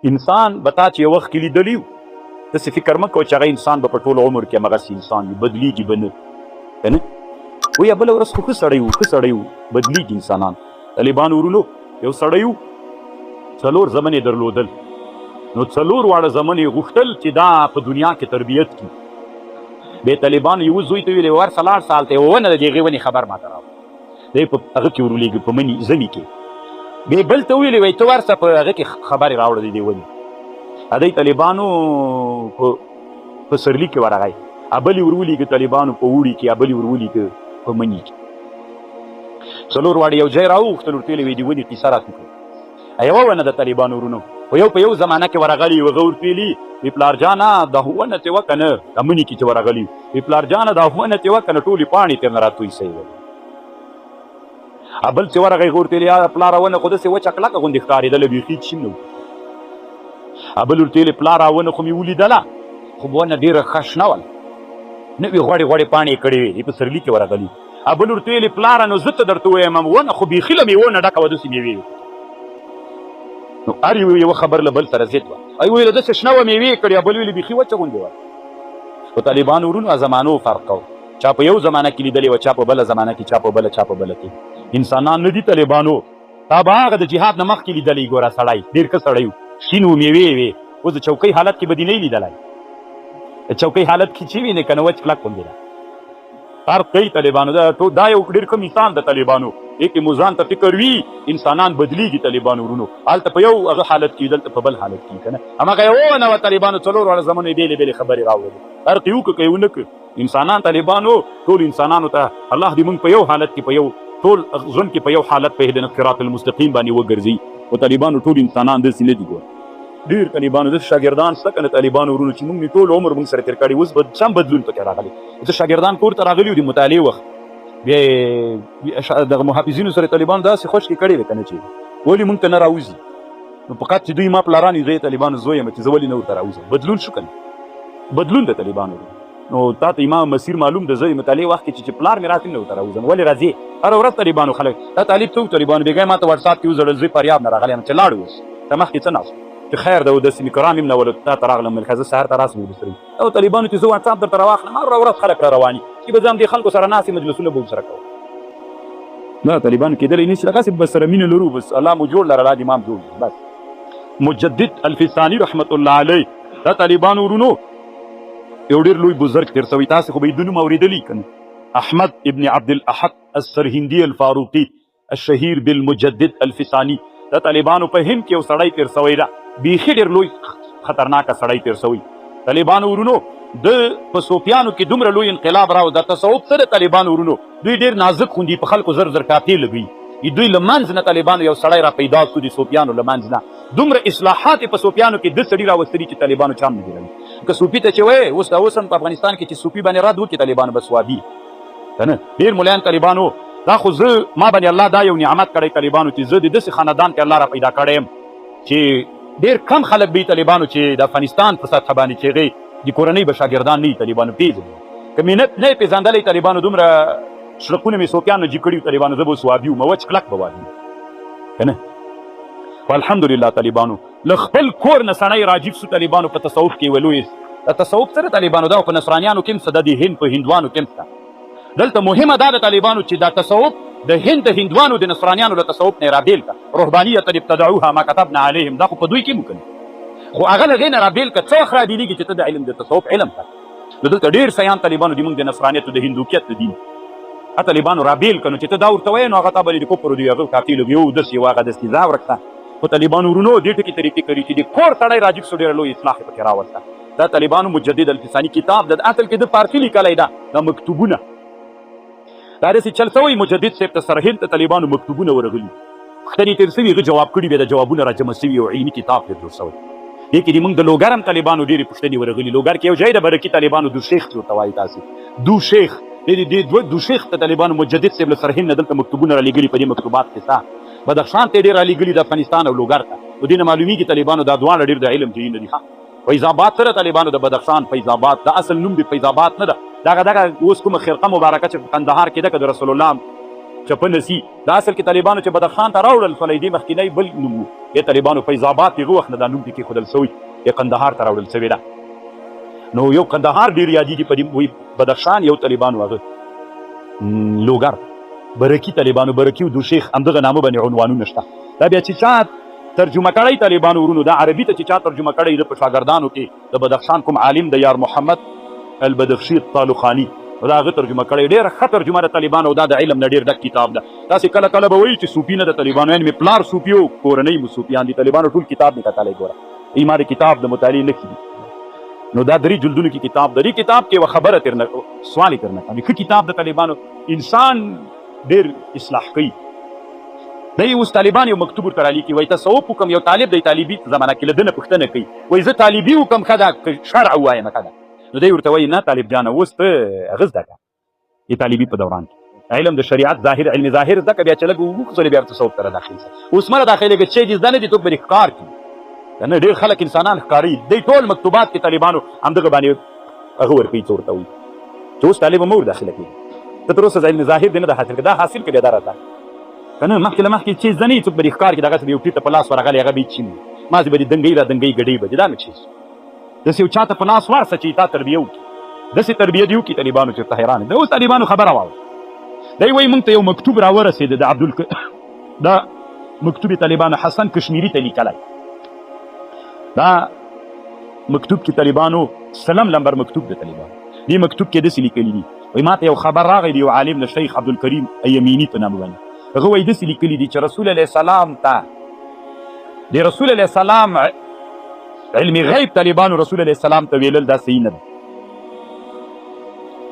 انسان به تا چې یو وخت کې لیدلی و داسې فکر مه کوه چې هغه انسان به په ټول عمر کې همغسې انسان وي بدلیږي به نه که نه وایه بله ورځ خو ښه سړی و ښه سړی و بدلیږي انسانان طالبانو ورونو یو سړی و 4 زمنې درلودل نو 4 واړه زمنې غوښتل چې دا په دنیا کې تربیت کړي بیا طالبانو یوه زوی ته ویلې ورسه لاړ سال ته یې ونه د دې هغې ونې خبر ماته راوړه دی په هغه کې ورولېږي په مني زمي کې بیا بل ته ویلې وایي ته ورسه په هغه کې خبرې راوړه د دې ونې هدی طالبانو په سرلي کې ورغی ابلې ورولېږي طالبانو په اوړي کې ابلې ورولېږي په مني کې 4 واړه یو ځای راوغوښتل ورته ویلې وایي د ونې قیصه راته وکړه یوه ونه د طالبانو ورونو په یو زمانه کې ورغلي وي هغه ورته ویلي وی پلار جانه دا ونه چې وه که نه د مني کې چې ورغلي وی پلار جانه دا ونه چې وه که نه ټولې پاڼې ترې نه راتوی سوی وې بل چې ورغی هغه ورته ویلي یا پلاره ونه خو داسې وچه کلکه غوندې ښکارېدله بیخي چیم نه و بل ورته ویلي پلاره ونه خو مې ولیدله خو ونه ډېره ښه شنه وله نوې غوړې غوړې پاڼې یې کړې وې په سرلي کې ورغلي بل ورته ویلي پلاره نو زه ته درته ووایم ونه خو بیخي له میوو نه ډکه وه داسې میوې نو هر یوه خبر له بل سره ضد وه ای ویله داسې شنه وه میوې یې کړې بل ویلې بیخي وچه غوندې وه خو طالبانو ورونو زمانو فرق کوو چا په یو زمانه کې لیدلې وه چا په بله زمانه کې چا په بله کې انسانان نه دي طالبانو تا به هغه د جهاد نه مخکې لیدلی ګوره سړی ډېر ښه سړی و شین و میوې وې اوس د چوکۍ حالت کې به دې نه یې لیدلی د چوکۍ حالت کې چې وینې که نه وچ کلک غوندې ده فرق کوي طالبانو دا یو ډېر ښه مثال د طالبانو کې مو ځان ته فکر وي انسانان بدلیږي طالبانو ورونو هلته په یو هغه حالت کې دلته په بل حالت کې که نه هماغه یو ونه وه طالبانو 4 واړه زمنو یې بېلې بېلې خبرې راوړلې فرق یې وکړه که یې ونه کړه انسانان طالبانو ټول انسانانو ته الله دې موږ په یو حالت کې په یو ټول ژوند کې په یو حالت په اهدنا الصراط المستقیم باندې وګرځي او طالبانو ټول انسانان داسې نه دي ګوره ډېر طالبانو داسې شاګردان شته که نه طالبانو ورونو چې موږ ټول عمر موږ سره تېر کړی اوس به سم بدلون پکې راغلی څه شاګردان کور ته راغلي وو د مطالعې وخت بیا دغه محافظینو سره طالبانو داسې خوشکې کړې وې که نه چې ولې موږ ته نه راوځي نو فقط چې دوی ما پلاران یو زه یې طالبانو زوی یم چې زه ولې نه ورته راوځم بدلون شو که نه بدلون د طالبانو نو تا ته ما مسیر معلوم ده زه د مطالعې وخت کې چې پلار مې راتلي نه ورته راوځم ولې راځې هره ورځ طالبانو خلک دا طالب څه و طالبانو بېګا ما ته واټساپ کې وزړل زه فریاب نه راغلی یم چې لاړ اوس ته مخکې څه ناست چې خیر ده داسې مې کرام یم نه ولو تا ته راغلم ملکه زه سهار ته راسم ورسره او طالبانو چې زه واټساپ درته راواخلم هره ورځ خلک را رواني چې به زه هم دې خلکو سره ناستې مجلسونه به ورسره کوم دا طالبانو کېدلی نه شي دغسې به سره مینه لرو بس الله مو جوړ لره الله دې امام جوړ بس مجدد الفساني رحمت الله علیه دا طالبانو ورونو یو ډېر لوی بزرګ تېر سوی تاسې خو به یې د نوم اورېدلي که نه احمد ابن عبدالاحد السرهندي الفاروقي الشهیر بالمجدد الفساني دا طالبانو په هند کې یو سړی تېر سوی ده بیخي ډېر لوی خطرناکه سړی تېر سوی طالبانو ورونو د په صوفیانو کې دومره لوی انقلاب راو دا تصوف څه د طالبانو ورونو دوی ډېر نازک خوندي په خلکو زر زر کاپې لګوي دوی له منځ نه طالبانو یو سړی را پیدا کړو د صوفیانو له منځ نه دومره اصلاحات په صوفیانو کې د سړي راوستلي چې طالبانو چا هم نه دي راوړي که صوفي ته چې وایې اوس هم په افغانستان کې چې صوفي باندې رد وکړي طالبانو به سوابي که نه ډېر ملیان طالبانو دا خو زه ما باندې الله دا یو نعمت کړی طالبانو چې زه د داسې خاندان کې الله را پیدا کړی یم چې ډېر کم خلک به طالبانو چې د افغانستان په سطحه باندې چې هغې د کورنۍ به شاګردان نه وي طالبانو پېژني که مې نه یې پېژندلی طالبانو دومره شړقونه مې صوفیانو جي کړي طالبانو زه به اوس وابي وم وچ کلک به وابي که نه خو الحمدلله طالبانو له خپل کور نه سړی راجب سو طالبانو په تصوف کې ولوی د تصوف سره طالبانو دا په نصرانیانو کې هم څه ده د هند په هندوانو کې هم شته دلته مهمه دا د طالبانو چې دا تصوف د هند د هندوانو د نصرانیانو له تصوف نه رابېل کړه رهبانیة ابتدعوها ما كتبنا عليهم دا خو په دوی کې ممکن خو هغه له هغې نه رابېل کړه څه وخت رابېلېږي چې ته د علم د تصوف علم کړه نو دلته ډېر سیان طالبانو د موږ د نصرانیت او د هندوکیت د دین طالبانو رابېل کړه نو چې ته دا ورته وایې نو هغه تا به د کفر د هغه کافي لګي او داسې یو هغه داسې ځا ورکړه خو طالبانو ورونو دې ټکي طریقې کوي چې د کور سړی راجب سو ډېره لوی اصلاح یې پکې راوسته دا طالبانو مجدد الفساني کتاب د اصل کې د فارسي لیکلی ده دا مکتوبونه دا داسې چل سوی مجدد صاحب ته سرهند ته طالبانو مکتوبونه ورغلي پوښتنې تېر سوي هغه جواب کړي بیا د جوابونه راجمع سوي او عیني کتاب پرې جوړ سوی دې کې د موږ د لوګر هم طالبانو ډېرې پوښتنې ورغلي لوګر کې یو ځای د برکي طالبانو دو شیخ ورته وایي تاسې دو شیخ دو شیخ ته طالبانو مجدد صاحب له سرهند نه دلته مکتوبونه رالېږلي په دې مکتوبات کې ستا بدخشان ته ډېر رالېږلي د افغانستان او لوګر ته نو دې نه معلومېږي طالبانو دا دواړه ډېر د علم ځایونه دي فیض آباد سره طالبانو د بدخشان فیض آباد د اصل نوم د فیض آباد نه ده دغه اوس کومه خرقه مبارکه چې په قندهار کې ده که د رسول الله چپه نسي دا اصل کې طالبانو چې بدخشان ته راوړل فلیدې مخکینی بل نوم و د طالبانو فیض آباد کې هغه وخت نه دا نوم پکې ایښودل شوی د قندهار ته راوړل شوې ده. نو یو قندهار ډېر یادېږي په دې بدخشان یو طالبانو هغه لوګر برکي طالبانو برکي و دو شیخ همدغه نامه باندې عنوانونه شته. دا بیا چې چا ترجمه کړی طالبانو ورونو دا عربي ته چې چا ترجمه کړی د په شاګردانو کې د بدخشان کوم عالم د یار محمد البدخشي الطالخاني دا هغه ترجمه کړی ډېره ښه ترجمه د طالبانو دا د علم نه ډېر ډک کتاب ده. تاسې کله کله به وایي چې صوفي نه د طالبانو یعنې مې پلار صوفي و کورنۍ مو صوفیان دي طالبانو ټول کتاب مې کتلی ګوره ای ما د کتاب د مطالعې نښې دي. نو دا 3 جلدونو کې کتاب ده. دې کتاب کې یوه خبره ترنه سوال یې ترنه کوي ښه کتاب د طالبانو انسان ډېر اصلاح کوي. دی اوس طالبان یو مکتوب ورته رالیکي وایي تصوف وکړم یو طالب دی طالبي زمانه کې له ده نه پوښتنه کوي وایي زه طالبي وکړم ښه ده که شرع ووایم ښه ده. نو دی ورته وایي نه طالب جانه اوس ته هغه زده کړه د طالبي په دوران کې علم د شریعت ظاهر علم ظاهر زده کړه بیا چې لږ وګرځولې بیا تصوف ته راداخل شه. اوس مه راداخلېږه چې دې زده نه دي څوک به دې ښکار کړي که نه ډېر خلک انسانان ښکاري دی ټول مکتوبات کې طالبانو همدغه باندې هغه ورکوي څه ورته وایي چې اوس طالب هم ورداخله کېږي ته تر اوسه علم ظاهر دې نه ده حاصل کړه دا حاصل کړې دا راته که نه مخکې له مخکې چې زده نه وي څوک به دې ښکار کړي دغسې به یو ټیټه په لاس ورغلی هغه به یې چیني مازې به دې دنګۍ را دنګۍ ګډۍ به دې دا نه چیز داسې یو چا ته په لاس ورسه چې تا تربیه وکړي داسې تربیه دې وکړي طالبانو چېرته حیران د اوس طالبانو خبره واوره دی وایي موږ ته یو مکتوب راورسېده د دا مکتوب طالبانو حسن کشمیري ته لیکلی دا مکتوب کې طالبانو سلم لمبر مکتوب د طالبانو دې مکتوب کې داسې لیکلي دي وایي ما ته یو خبر راغی د یو عالم د شیخ عبدالکریم یمیني په نامه باندې هغه وایي داسې لیکلي دي چې رسول علیه السلام ته د رسول علیه السلام علم غیب طالبانو رسول علیه السلام ته ویلل دا صحیح نه ده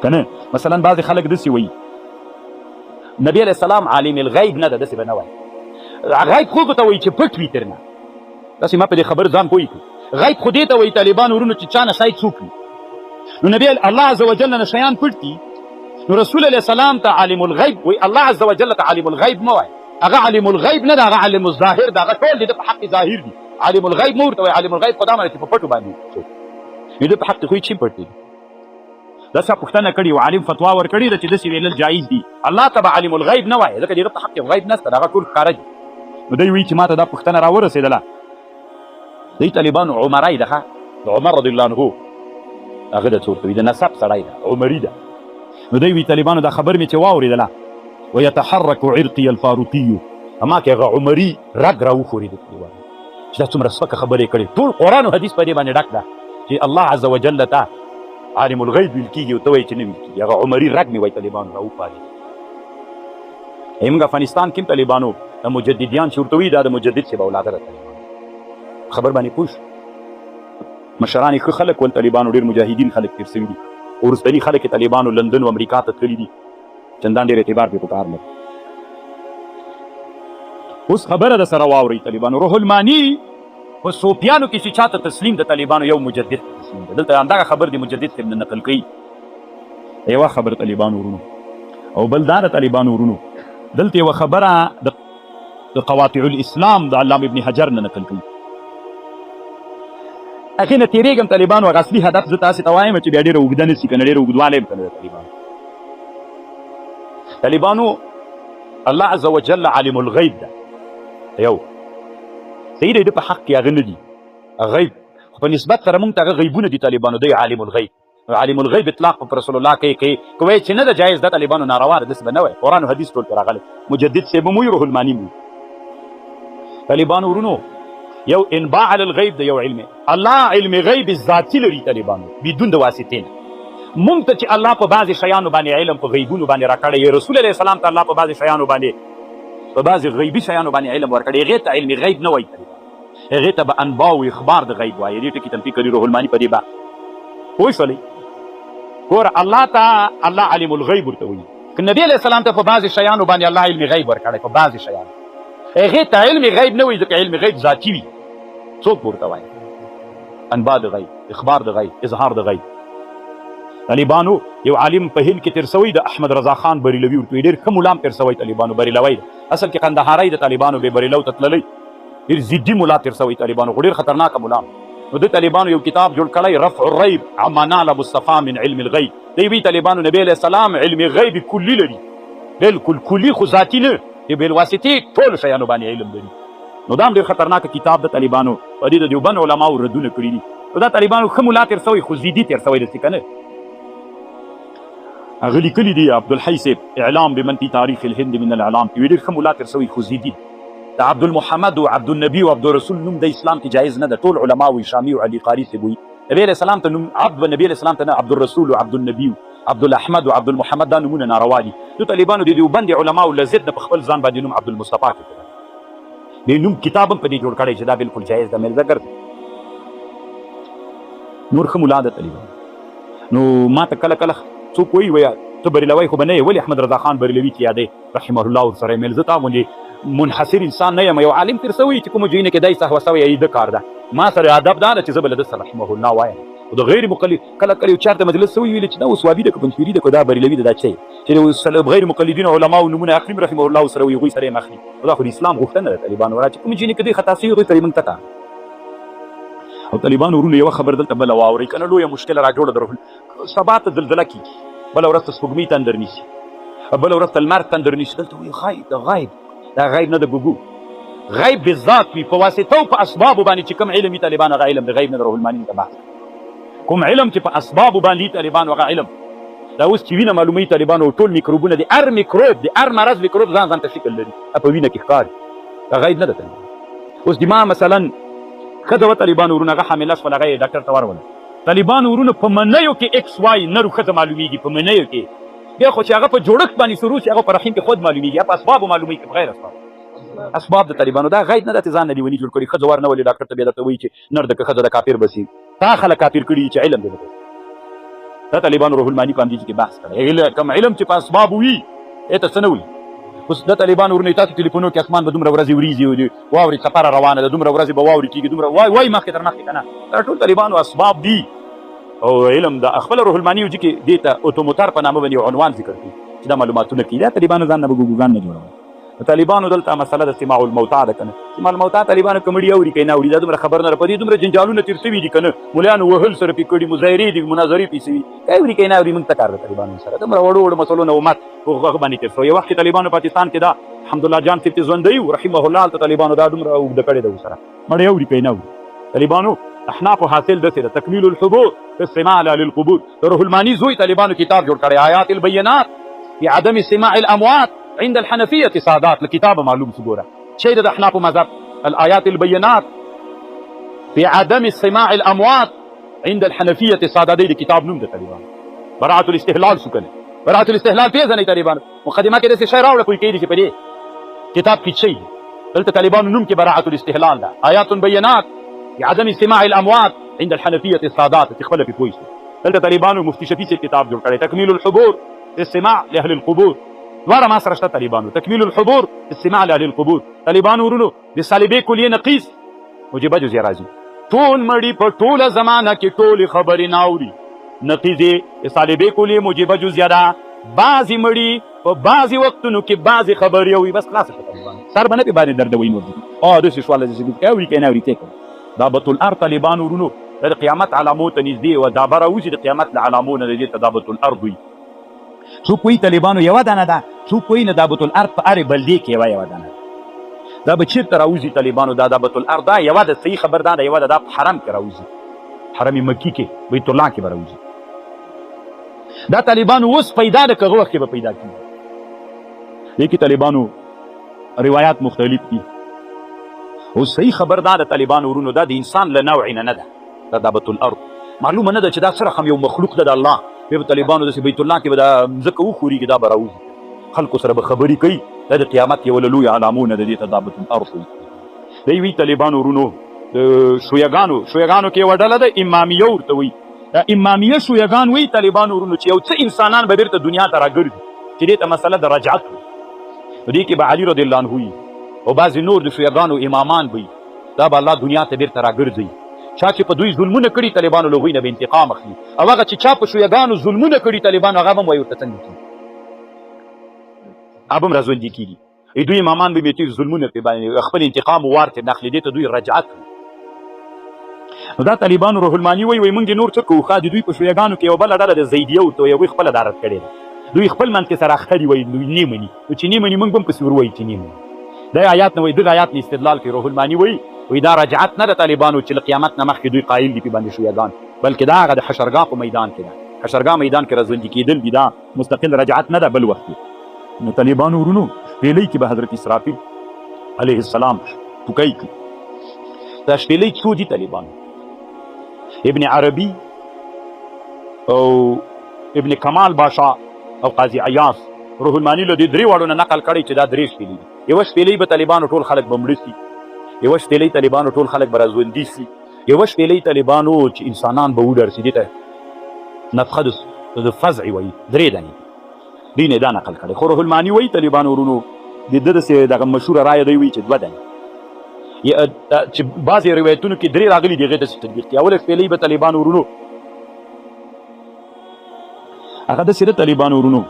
که نه مثلا بعضې خلک داسې وایي نبی علیه السلام عالم الغیب نه ده داسې به نه وایي غیب خو ته وایي چې پټ وي ترنه داسې ما په دې خبر ځان پوه کړو غیب خو دې ته وایي طالبان ورونو چې چا نه شاید څوک وي نو نبی الله عز وجل نه شیان پټ دي نو رسول علیه السلام ته عالم الغیب وایي الله عز وجل ته عالم الغیب مه وایي هغه عالم الغیب نه ده هغه عالم الظاهر ده هغه ټول د په حق ظاهر دي عالم الغیب مه ورته وایي عالم الغیب خو دا معنی چې په پټو باندې نو د په حق خو یې چی پټ دي دا چا پوښتنه کړې یو عالم فتوا ورکړې ده چې داسې ویلل جایز دي الله ته به عالم الغیب نه وایي ځکه د هغه په حق کې غیب نشته هغه ټول ښکاره دي نو دی وایي چې ما ته دا پوښتنه راورسېدله دی طالبانو عمری ده د عمر رضی الله عنه هغه ده څه ورته وي د نسب سړی ده عمري ده نو دی وایي طالبانو دا خبر مې چې واورېدله ویتحرک عرقي الفاروقي اما کې هغه عمري رګ راوښورېده طالبانو چې دا څومره سپکه خبرې کړې ټول قرآن و حدیث په دې باندې ډک ده چې الله عز وجل ته عالم الغیب ویل کېږي او ته وایي چې نه ویل کېږي هغه عمري رګ مې وایي طالبانو راوپالېږي زموږ افغانستان کې هم طالبانو د مجددیان چې ورته وایي دا د مجدد صاحب اولاده ده طالبانو خبر باندې پوه شو مشران یې ښه خلک ول طالبانو ډېر مجاهدین خلک تېر سوي دي وروستني خلک یې طالبانو لندن و امریکا ته تللي دي چندان ډېر اعتبار پرې پکار لري اوس خبره د سره واورئ طالبانو روح الماني په صوفیانو کې چې چاته تسلیم د طالبانو یو مجدد تسلیم ده دلته همدغه خبر د مجدد صاحب نه نقل کوي یوه خبر طالبانو ورونو او بل دا د طالبانو ورونو دلته یوه خبره د قواطع الاسلام د علامه ابن حجر نه نقل کوي هغې نه تېرېږم طالبانو هغه اصلي هدف زه تاسې ته وایم چې بیا ډېره اوږده نه شي که نه ډېره اوږدوالی هم که نه د طالبانو الله عز وجل عالم الغیب ده یو صحیح دی د په حق کې هغه نه دي غیب خو په نسبت سره موږ ته هغه غیبونه دي طالبانو دی عالم الغیب عالم الغیب اطلاق په رسول الله کوي که وایي چې نه ده جایز ده طالبانو ناروا ده داسې به نه وایي قرآن و حدیث ټول پرې راغلی مجدد صاحب هم وایي روح الماني هم طالبانو ورونو یو انباع علی الغیب د یو علم الله علم غیب ذاتی لري طالبانو بدون د واسطې نه موږ ته چې الله په بعضې شیانو باندې علم په غیبونو باندې راکړی رسول علیه السلام ته الله په بعضې شیانو باندې په بعضې غیبي شیانو باندې علم ورکړی هغې ته علم غیب نه وایي هغې ته به انبا و اخبار د غیب وایي دې ټکي تنفي کوي روح الماني په دې به پوه شولئ ګوره الله ته الله علم الغیب ورته وایي که نبي علیه السلام ته په بعضې شیانو باندې الله علم غیب ورکړی په بعضې شیانو هغې ته علم غیب نه وایي ځکه علم غیب ذاتي وي څوک ورته وایي انبا د غیب اخبار د غیب اظهار د غیب طالبانو یو عالم په هند کې تېر سوی د احمد رضا خان بریلوي ورته وایي ډېر ښه ملا هم تېر سوی طالبانو بریلوی ده اصل کې قندهاری د طالبانو بې بریلو ته تللی ډېر ضدي ملا تېر سوی طالبانو خو ډېر خطرناکه ملا نو د طالبانو یو کتاب جوړ کړی رفع الریب عما نال مصطفی من علم الغیب دی وایي طالبانو نبی علیه السلام علم غیب کلي لري بلکل کلي خو ذاتي نه د بېل واسطې ټولو شیانو باندې علم لري نو دا هم ډېر خطرناکه کتاب د طالبانو په دې د دیوبند علماو ردونه کړي دي. نو دا طالبانو ښه ملا تېر سوی خو زیدي تېر سوی داسې که نه. هغه لیکلي دي عبدالحی صاحب اعلام بمن فی تاریخ الهند من الاعلام کې وایي ډېر ښه ملا تېر سوی خو زیدي. د عبدالمحمد و عبدالنبي و عبدالرسول نوم د اسلام کې جایز نه ده. ټول علما وایي شامي او علي قاري صاحب وایي نبي علیه السلام ته نوم عبد و نبي علیه السلام ته نه عبدالرسول و عبدالنبي عبدالحمد و عبدالمحمد دا نومونه ناروا دي. د طالبانو د دیوبند علماو له ضد په خپل ځان باندې نوم عبدالمصطفی کړی. د نوم کتاب هم په دې جوړ کړی چې دا بالکل جایز ده. مرزا ګرځي نور ښه ملا ده طالبان. نو ما ته کله کله څوک وایي ته بریلوی خو به نه یې ولې احمد رضا خان بریلوي چې یادی رحمه الله ورسره یې میل زه تا غوندې منحصر انسان نه یم. یو عالم تېر سوی چې کومه جوینه کې دی سهوه سوی یې ده کار ده. ما سره ادب دا ده چې زه به له ده سره رحمه الله وایم. خو د غیر مقلد کله کله یو چارته مجلس سوی ویلې چې دا اوس وابي ده که پنجپیري ده که دا بریلوي ده دا څه چې غیر مقلدینو علماو نومونه اخلي رحمه الله سره وي هغوی سره یې اخلي. دا خو د اسلام غوښتنه ده طالبانو را چې کومې جوینې کې دوی خطا سوي هغوی سره یې موږ ته او طالبانو ورونو یوه خبر دلته بله واورئ که نه لویه مشکله را جوړه ده. سبا ته زلزله کېږي، بله ورځ ته سپوږمۍ تندر نیسي، بله ورځ ته لمر تندر نیسي. دلته وایي غیب د غیب دا غیب نه د ګوګو غیب بالذات وي په واسطه او په اسبابو باندې چې کوم علم وي طالبان هغه علم د غیب نه د روح الماني ته بحث کوم علم چې په اسبابو باندې طالبان هغه علم دا اوس چې وینه معلوموي طالبانو ټول میکروبونه د هر میکروب د هر مرض میکروب ځان ته شکل لري په وینه کې ښکاري. دا غیب نه ده طالبان. اوس دما مثلا ښځه وه طالبانو ورونه هغه حامله شول هغه یې ډاکټر ته ورولله. طالبانو ورونه په منیو کې ایکس وای نر ښځه معلومیږي په منیو کې. بیا خو چې هغه په جوړښت باندې شروع شي هغه په رحم کې خود معلومیږي په اسبابو معلومیږي په غیر اسباب. اسباب د طالبانو دا غیب نه ده چې ځان نه لیوني جوړ کړي. ښځه ور نه ولي ډاکټر ته بیا درته وایي چې نر ده که ښځه ده کافر به سي. تا خلک کافر کړي چې علم دی. دا طالبانو روح الماني په همدې کې بحث کړی. کوم علم چې په اسبابو وي ته څه نه وایي. اوس د طالبانو ورونه تاسو ټلیفونو کې اسمان به دومره ورځې وریځي واورې څپره روانه ده دومره ورځې به واورې کېږي دومره وایي مخکې تر مخکې که نه. دا ټول طالبانو اسباب دي او علم د خپله روح الماني وجي کې دې ته اوتوموتار په نامه باندې یو عنوان ذکر کړي چې دا معلوماتونه کوي. دا طالبانو ځان نه به ګوګوګان نه جوړوي. طالبانو دلته مسله د سماع الموتع ده که نه. سماع الموتع طالبانو که مړي اوري که نه اوري دا دومره خبر نه ده. په دې دومره جنجالونه تېر سوي دي که نه ملیانو وهل سره پې کړي مظاهرې دي مناظرې پې سوي که اوري که نه اوري موږ ته کار ده طالبانو سره دومره وړو وړو مسلو نه امت په هغه باندې تېر سوی. یو وخت کې طالبانو پاکستان کې دا حمدالله جان صاحب چې ژوندی و رحمه الله هلته طالبانو دا دومره اوږده کړې ده ورسره مړی اوري که نه اوري. طالبانو احنافو حاصل داسې ده تکمیل الحبور فی السماع للقبور. د روح الماني زوی طالبانو کتاب جوړ کړی آیات البینات فی عدم سماع الاموات عند الحنفیة سادات. الكتاب معلوم سګوره شی د احنافو مذهب الآیات البینات فی عدم سماع الاموات عند الحنفیة سادات. د کتاب نوم د طالبانو براءة الاستهلال سو کنه براءة الاستهلال پیژنئ طالبانو. مقدمه کې داسې شی راوړه کوئی کېدي چې په دې کتاب کې شی دلته طالبانو نوم کې براءة الاستهلال ده آیات بینات عدم استماع الاموات عند الحنفيه السادات چې خپله پې پوه شي. دلته طالبانو مفتي شفیع صاحب کتاب جوړ کړی تکمیل الحبور استماع لاهل القبور. دواړه ما سره شته طالبانو تکمیل الحبور استماع لاهل القبور. طالبانو ورونو د صالبې کلیې نقیص موجبه جزیه راځي ټول مړي په ټوله زمانه کې ټولې خبرې نه اوري. نقیضې د صالبې کلیې موجبه جزیه ده بعضې مړي په بعضې وختونو کې بعضې خبرې اوري بس خلاصه شه طالبانو سر به نه پې باندې دردوي نور داسې شواله داسې اوري که نه اوري ته کوي. دابة الارض طالبانو ورونو د قیامت علامو ته نږدې وه دا به راوځي د قیامت له علامو نه د دې ته دابة الارض وي. څوک وایي طالبانو یوه دانه ده څوک وایي نه دابة الارض په هرې بلدې کې یوه دانه ده. دا به چېرته راوځي طالبانو دا دابة الارض دا یوه ده صحیح خبر دا ده یوه ده دا په حرم کې راوځي حرم مکي کې بیت الله کې به راوځي. دا طالبانو اوس پیدا ده که هغه وخت کې به پیدا کېږي. دې کې طالبانو روایات مختلف دي. اوس صحیح خبر دا د طالبانو ورونو دا د انسان له نوع نه نه ده. دا دابة الارض معلومه نه ده چې دا سره هم یو مخلوق ده د الله. بیا به طالبانو داسې بیت الله کې به دا مځکه وښورېږي دا به راوځي خلکو سره به خبرې کوي. دا د قیامت یوه له لویو علامو نه د دې ته دابة الارض وایي. دی وایي طالبانو ورونو د شویګانو کې یوه ډله ده امامیه ورته وایي. دا امامیه شویګان وایي طالبانو ورونو چې یو څه انسانان به بېرته دنیا ته راګرځي چې دې ته مسله د رجعت وایي. په دې کې به علي رضی الله عنه وایي او بعضې نور د شویګانو امامان به دا به الله دنیا ته بېرته راګرځوي. چا چې په دوی ظلمونه کړي طالبانو له هغوی نه به انتقام اخلي او هغه چې چا په شویګانو ظلمونه کړي طالبانو هغه به هم وایي ورته څنګه کېږي هغه به هم راژوندي کېږي. دوی امامان به مې ظلمونه پرې باندې خپل انتقام و وار ترې نه اخلي دې ته دوی رجعت وي. نو دا طالبانو روح الماني وایي موږ نور څه کوو ښه د دوی په شویګانو کې یوه بله ډله د زیدیه ورته وایي هغوی خپله دا رد کړې ده. دوی خپل منځ کې سره اخښري وایي دوی نه مني نو چې نه مني موږ به هم پسې ور وایي چې نه مني. دا آیات نه وایي دغه آیات نه استدلال کوي روح الماني وایي دا رجعت نه د طالبانو چې له قیامت نه مخکې دوی قایل دي پې باندې شویګان بلکې دا هغه د حشرګاه په میدان کې ده حشرګاه میدان کې راژوندي کېدل دي دا مستقل رجعت نه ده بل وخت نو طالبانو ورونو شپېلۍ کې به حضرت اسرافیل علیه السلام ټوکۍ کوي دا شپېلۍ څو دي طالبانو ابن عربي او ابن کمال باشا او قاضي عیاض روح الماني له دې درې واړو نه نقل کړی چې دا درې شپېلۍ دي یوه شپېلۍ به طالبانو ټول خلک به مړه سي یوه شپېلۍ طالبانو ټول خلک به راژوندي سي یوه شپېلۍ طالبانو چې انسانان به وډرسي دې ته نفخه د فزع وایي درې دانې دوی نه دا نقل کړی خو روح الماني وایي طالبانو ورونو د ده داسې دغه مشهوره رایه دی وایي چې دوه دانې چې بعضې روایتونو کې درې راغلي دي هغې داسې تطبیق کړي اوله شپېلۍ به طالبانو ورونو هغه داسې ده طالبانو ورونو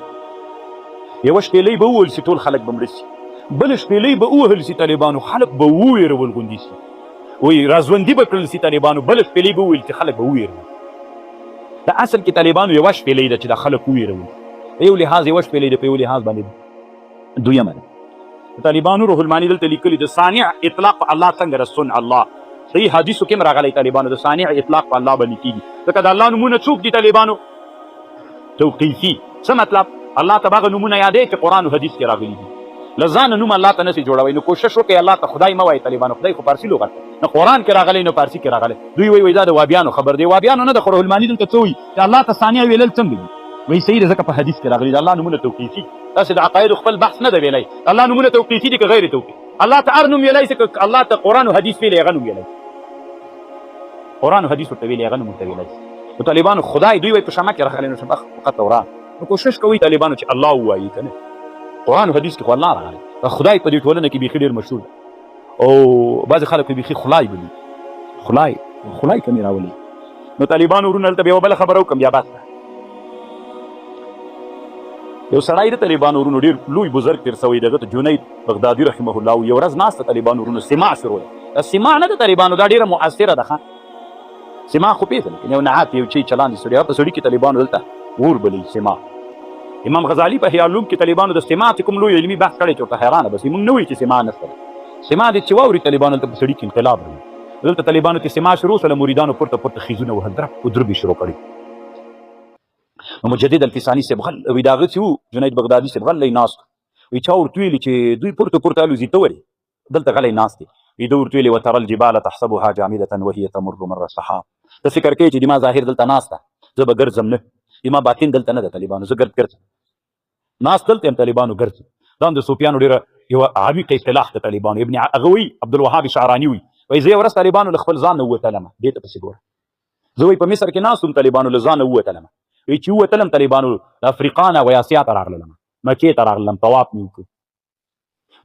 یوه شپېلۍ به ووهل سي ټول خلک به مړه سي بله شپېلۍ به ووهل سي طالبانو خلک به وویرول غوندې سي وایي راژوندي به کړل سي طالبانو بله شپېلۍ به وویل چې خلک به وویرول د اصل کې طالبانو یوه شپېلۍ ده چې د خلک وویرول په یو لحاظ یوه شپېلۍ ده په یو لحاظ باندې دویمه ده طالبانو روح الماني دلته لیکلي د صانع اطلاق په الله څنګه د صنع الله صحیح حدیثو کې هم راغلی طالبانو د صانع اطلاق په الله باندې کېږي ځکه د الله نومونه څوک دي طالبانو توقیفي څه مطلب الله ته به هغه نومونه یادوي چې قرآن و حدیث کې راغلي دي له ځانه نوم الله ته نسي جوړوئ نو کوشش وکړئ الله ته خدای مه وایي طالبانو خدای خو فارسي لغت نه قرآن کې راغلی نه فارسي کې راغلی دوی وایي دا د وابیانو خبر دی وابیانو نه د روح الماني دلته څه وایي چې الله ته ثانیه ویلل څنګه دي وایي صحیح ده ځکه په حدیث کې راغلي د الله نومونه توقیفي تاسې د عقایدو خپل بحث نه ده ویلی الله نومونه توقیفي دي که غیر توقیفي الله ته هر نوم ویلی سي که الله ته قرآن و حدیث ویلی هغه نوم ویلی قرآن و حدیث ورته ویلی هغه نوم ورته ویلی نو طالبانو خدای دوی وایي په شمه کې راغلی نو فقط وران نو کوشش کوئ طالبانو چې الله ووایي که نه قرآن و حدیث کې خو الله راغلی خدای په دې ټولنه کې بیخي ډېر مشهور ده او بعضې خلک په بیخي خلای بولي خلای کمې راولي نو طالبانو ورونه دلته بیا یوه بله خبره وکړم بیا بس ده یو سړی د طالبانو ورونو ډېر لوی بزرګ تېر سوی دغه ته جنید بغدادي رحمه الله یو ورځ ناسته طالبانو ورونو سماع شروع ده سماع نه د طالبانو دا ډېره مؤثره ده ښه سماع خو پېژنې یو نعت یو چی چلان دي سړی په سړي کې طالبانو دلته اور بلي سماع امام غزالي په احیاء العلوم کې طالبانو د سماع چې کوم لوی علمي بحث کړی چې ورته حیرانه بس موږ نه وایو چې سماع نشته سماع دې چې واوري طالبانو دلته په سړي کې انقلاب راوړي دلته طالبانو کې سماع شروع سره مریدانو پورته خیزونه وهل درب شروع کړي مجدد الفساني صاحب غل وي دا هغه چې وو جنید بغدادي صاحب غلی ناست وایي چا ورته ویلي چې دوی پورته الوزي ته ولې دلته غلی ناست دی وایي ده ورته ویلي وترى الجبال تحسبها جامدة وهي تمر مر السحاب ته فکر کوې چې دما ظاهر دلته ناسته زه به ګرځم نه دما باطن دلته نه ده طالبانو زه ګرځم ناست دلته یم طالبانو ګرځم دا هم د صوفیانو ډېره یوه عمیقه اصطلاح د طالبانو ابن هغه وایي عبدالوهاب شعراني وایي زه یو ورځ طالبانو له خپل ځان نه ووتلمه دې ته پسې ګوره زه وایي په مصر کې ناست وم طالبانو له ځان نه ووتلمه وایي چې ووتلم طالبانو د افریقا نه و اسیا ته راغلم مکې ته راغلم طواف مې وکړو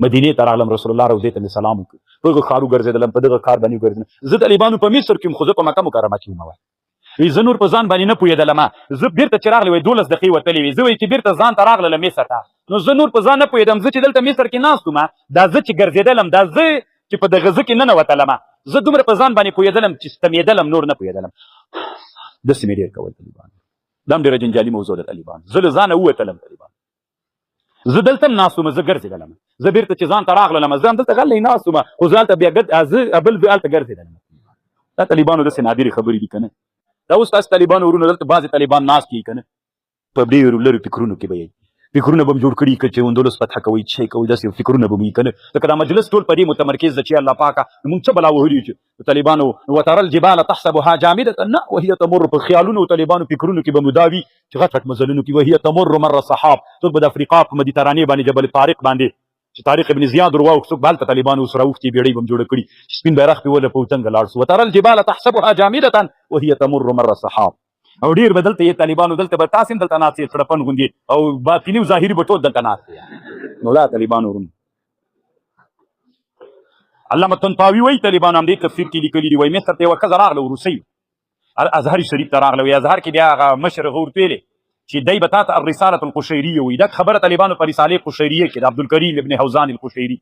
مدینې ته راغلم رسول الله روضې ته مې سلام وکړو په هغه ښارو ګرځېدلم په دغه ښار باندې وګرځېدم زه طالبانو په مصر کې یم خو زه په مکه مکرمه کې یم وایي زه نور په ځان باندې نه پوهېدلمه زه بېرته چې راغلی وایي 12 دقیقې وتلې وي زه وایي چې بېرته ځان ته راغلله مصر ته نو زه نور په ځان نه پوهېدم زه چې دلته مصر کې ناست وم دا زه چې ګرځېدلم دا زه چې په دغه زه کې ننوتلمه زه دومره په ځان باندې پوهېدلم چې ستمېدلم نور نه پوهېدلم داسې مې ډېر کول طالبانو دا هم ډېره جنجالي موضوع ده طالبانو زه له ځانه ووتلم طالبانو زه دلته هم ناست وم زه ګرځېدلم زه بېرته چې ځان ته راغللم زه هم دلته غلی ناست وم خو زه هلته بیا زه بل هلته ګرځېدلم دا طالبانو داسې نادرې خبرې دي که نه دا اوس تاسو طالبانو ورونه دلته بعضې طالبان ناست کړي که نه په ډېرو لرو فکرونو کې به یې فکرونه به م جوړ کړي که چې اندلس فتح کوئ چې کوئ داسې فکرونه به م وي که نه ځکه دا مجلس ټول په دې متمرکز ده چې الله پاکه نو مونږ څه بلا وهلي چې طالبانو وترى الجبال تحسبها جامدة نه وهي تمر په خیالونو طالبانو فکرونو کې به مو دا وي چې غټ غټ مزلونو کې وهي تمر مر السحاب څوک به د افریقا په مدیترانې باندې جبل طارق باندې چې طارق ابن زیاد ورواو څوک به هلته طالبانو اوس راوښتي بیړۍ به م جوړه کړي چې سپین بیرغ پې وله په وطنګه لاړ شو وترى الجبال تحسبها جامدة وهي تمر مر السحاب او ډېر به دلته یې طالبانو دلته به تاسې هم دلته ناست یې سړپن غوندې او باطني او ظاهري به ټول دلته ناست یې نو دا طالبانو ورونه علامه طنطاوي وایي طالبانو همدې تفسیر کې لیکلي دي وایي مصر ته یوه ښځه راغله روسۍ ازهر شریف ته راغله وایي ازهر کې بیا هغه مشر هغه ورته ویلې چې دی به تا ته الرسالة القشیریه وایي دا خبره طالبانو په رسالې قشیریه کې د عبدالکریم ابن حوزان القشیري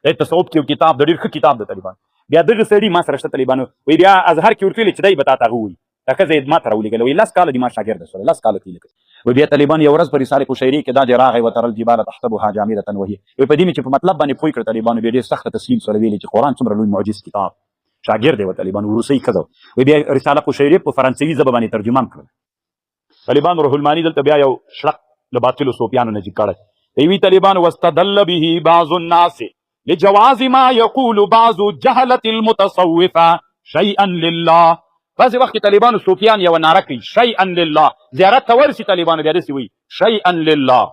د تصوف کې یو کتاب د ډېر ښه کتاب د طالبانو بیا دغه سړي ما سره شته طالبانو وایي بیا ازهر کې ورته ویلې چې دی به تا ته هغه وایي دا ښځه یې ما ته راولېږله وایي 10 کاله دې ما شاګرده شوله 10 کاله تېره کړې و بیا طالبان یو ورځ په رساله قشیري کې دا دی راغی وتر الجبال تحسبها جامده وهي په دې چې په مطلب باندې پوه کړ طالبانو بیا ډېر سخت تسلیم سره ویلي چې قرآن څومره لوی معجز کتاب شاګرد دی و طالبانو روسي ښځه و بیا رساله قشیري په فرانسوي ژبه باندې ترجمان کړل طالبان روح المانی دلته بیا یو شړق له باطلو صوفیانو نه کړی دی وی طالبان واستدل به بعض الناس لجواز ما يقول بعض جهلة المتصوفه شيئا لله بعضې وخت کې طالبانو صوفیان یوه ناره کوي شیئا لله زیارت ته ورسي طالبانو بیا داسې وایي شیئا لله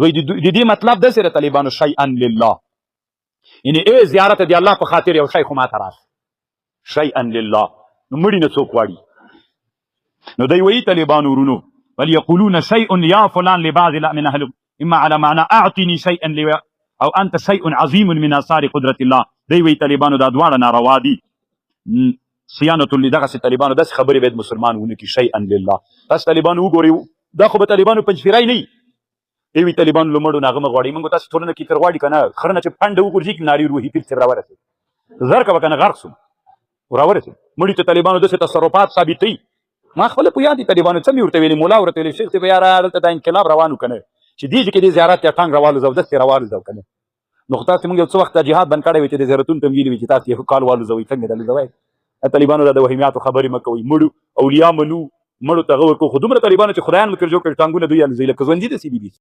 دوی د دې مطلب داسې د طالبانو شیئا لله یعنې ای زیارت د الله په خاطر یو شی خو ماته راشه شیئا لله نو مړي نه څوک غواړي نو دوی وایي طالبانو ورونو بل یقولون شیء یا فلان لبعض لا من اهل اما على معنى اعطني شیئا او انت شیء عظیم من آثار قدرت الله دوی وایي طالبانو دا دواړه ناروا دي صیانت دغسې طالبانو داسې خبرې باید مسلمان ونه کړي شیئا لله تاسو طالبانو وګورئ دا خو به طالبانو پنجفیری نه وي ای وي طالبانو له مړو نه هغه مه غواړئ موږ تاسو ټولنه کې تر غواړي که نه خره نه چې پنډه وغورځي کړي نارې وروهي پیر صاحب راورسېد زر کوه که نه غرق سو راورسېد مړي ته طالبانو داسې تصرفات ثابتوي ما خپله په یاد دي طالبانو څه مې ورته ویلي ملا ورته ویلي شیخ صاحب یاره دلته دا انقلاب روان و که نه چې دې کې دې زیارت یا ټانګ راوالوځو داسې راوالوځو که نه نو خو تاسې موږ یو څه وخت دا جهاد بند کړی وي چې د زیارتونو ته مې ویلي وي چې تاسې یې کال والوځوئ څنګه دلوځوئ طالبانو دا د وهمیاتو خبرې مه کوئ مړو اولیا منو مړو ته هغه ورکو خو دومره طالبانو چې خدایان مکر جوړ کړي ټانګونه دوی الوځوي لکه ژوندي داسې دي